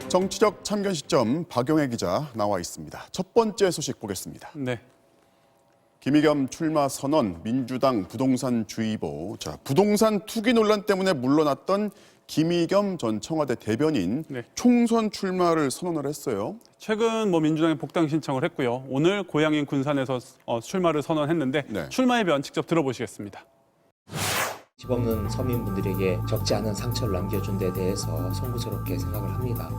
정치적 참견 시점 박영애 기자 나와 있습니다. 첫 번째 소식 보겠습니다. 네. 김의겸 출마 선언, 민주당 부동산 주의보. 부동산 투기 논란 때문에 물러났던 김의겸 전 청와대 대변인 총선 출마를 선언을 했어요. 최근 민주당에 복당 신청을 했고요. 오늘 고향인 군산에서 출마를 선언했는데 출마의 변 직접 들어보시겠습니다. 집 없는 서민분들에게 적지 않은 상처를 남겨준 데 대해서 송구스럽게 생각을 합니다.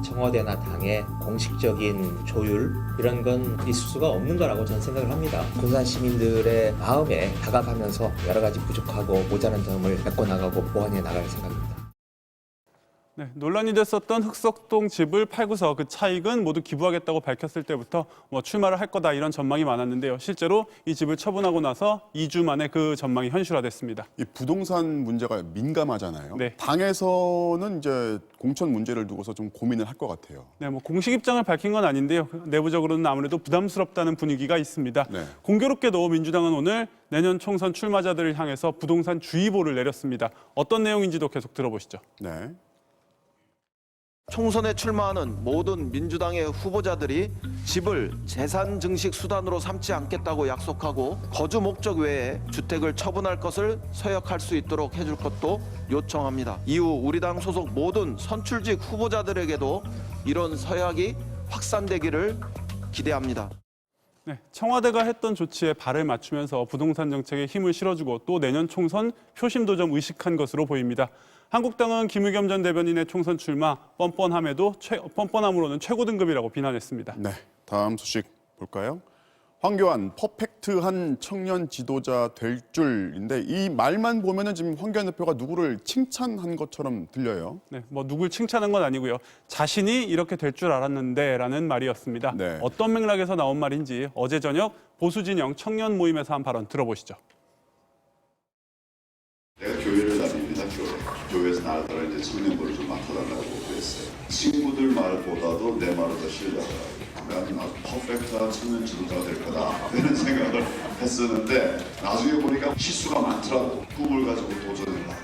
청와대나 당의 공식적인 조율 이런 건 있을 수가 없는 거라고 저는 생각을 합니다. 군산 시민들의 마음에 다가가면서 여러 가지 부족하고 모자란 점을 메꿔나가고 보완해 나갈 생각입니다. 네, 논란이 됐었던 흑석동 집을 팔고서 그 차익은 모두 기부하겠다고 밝혔을 때부터 출마를 할 거다 이런 전망이 많았는데요. 실제로 이 집을 처분하고 나서 2주 만에 그 전망이 현실화됐습니다. 이 부동산 문제가 민감하잖아요. 네. 당에서는 이제 공천 문제를 두고서 좀 고민을 할 것 같아요. 네, 공식 입장을 밝힌 건 아닌데요. 내부적으로는 아무래도 부담스럽다는 분위기가 있습니다. 네. 공교롭게도 민주당은 오늘 내년 총선 출마자들을 향해서 부동산 주의보를 내렸습니다. 어떤 내용인지도 계속 들어보시죠. 네. 총선에 출마하는 모든 민주당의 후보자들이 집을 재산 증식 수단으로 삼지 않겠다고 약속하고 거주 목적 외에 주택을 처분할 것을 서약할 수 있도록 해줄 것도 요청합니다. 이후 우리 당 소속 모든 선출직 후보자들에게도 이런 서약이 확산되기를 기대합니다. 네, 청와대가 했던 조치에 발을 맞추면서 부동산 정책에 힘을 실어주고 또 내년 총선 표심도 좀 의식한 것으로 보입니다. 한국당은 김의겸 전 대변인의 총선 출마 뻔뻔함으로는 최고 등급이라고 비난했습니다. 네, 다음 소식 볼까요? 황교안 퍼펙트한 청년 지도자 될 줄인데 이 말만 보면은 지금 황교안 대표가 누구를 칭찬한 것처럼 들려요. 네, 누굴 칭찬한 건 아니고요. 자신이 이렇게 될 줄 알았는데라는 말이었습니다. 네. 어떤 맥락에서 나온 말인지 어제 저녁 보수진영 청년 모임에서 한 발언 들어보시죠. 내가 교회를 다닙니다. 교회에서 나를 따라 이제 청년부를 좀 맡아달라고 그랬어요. 친구들 말보다도 내 말을 더 신뢰하더라고요. 나는 퍼펙트한 청년 지도자가 될 거다 이런 생각을 했었는데 나중에 보니까 실수가 많더라고. 꿈을 가지고 도전해라.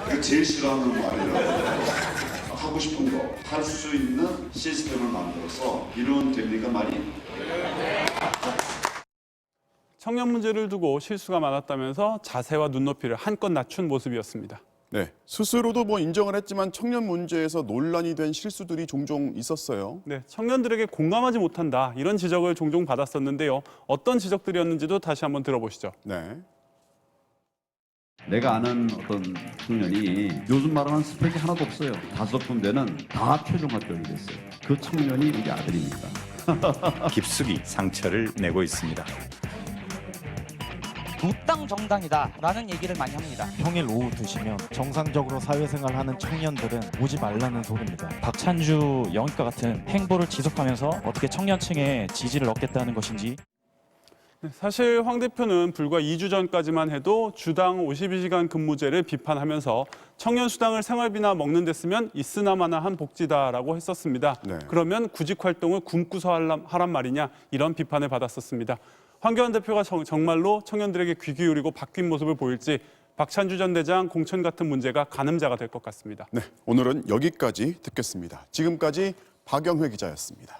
그게 제일 싫어하는 말이라고. 하고 싶은 거 할 수 있는 시스템을 만들어서 이루면 됩니까 많이? 청년 문제를 두고 실수가 많았다면서 자세와 눈높이를 한껏 낮춘 모습이었습니다. 네, 스스로도 인정을 했지만 청년 문제에서 논란이 된 실수들이 종종 있었어요. 네, 청년들에게 공감하지 못한다 이런 지적을 종종 받았었는데요. 어떤 지적들이었는지도 다시 한번 들어보시죠. 네. 내가 아는 어떤 청년이 요즘 말하는 스펙이 하나도 없어요. 5군데는 다 최종 합격이 됐어요. 그 청년이 우리 아들입니다. 깊숙이 상처를 내고 있습니다. 무당 정당이다라는 얘기를 많이 합니다. 평일 오후 드시면 정상적으로 사회생활하는 청년들은 오지 말라는 소리입니다. 박찬주 영입과 같은 행보를 지속하면서 어떻게 청년층의 지지를 얻겠다는 것인지. 사실 황 대표는 불과 2주 전까지만 해도 주당 52시간 근무제를 비판하면서 청년 수당을 생활비나 먹는 데 쓰면 있으나마나한 복지다라고 했었습니다. 네. 그러면 구직 활동을 굶고서 하란 말이냐 이런 비판을 받았었습니다. 황교안 대표가 정말로 청년들에게 귀 기울이고 바뀐 모습을 보일지 박찬주 전 대장 공천 같은 문제가 가늠자가 될 것 같습니다. 네, 오늘은 여기까지 듣겠습니다. 지금까지 박영회 기자였습니다.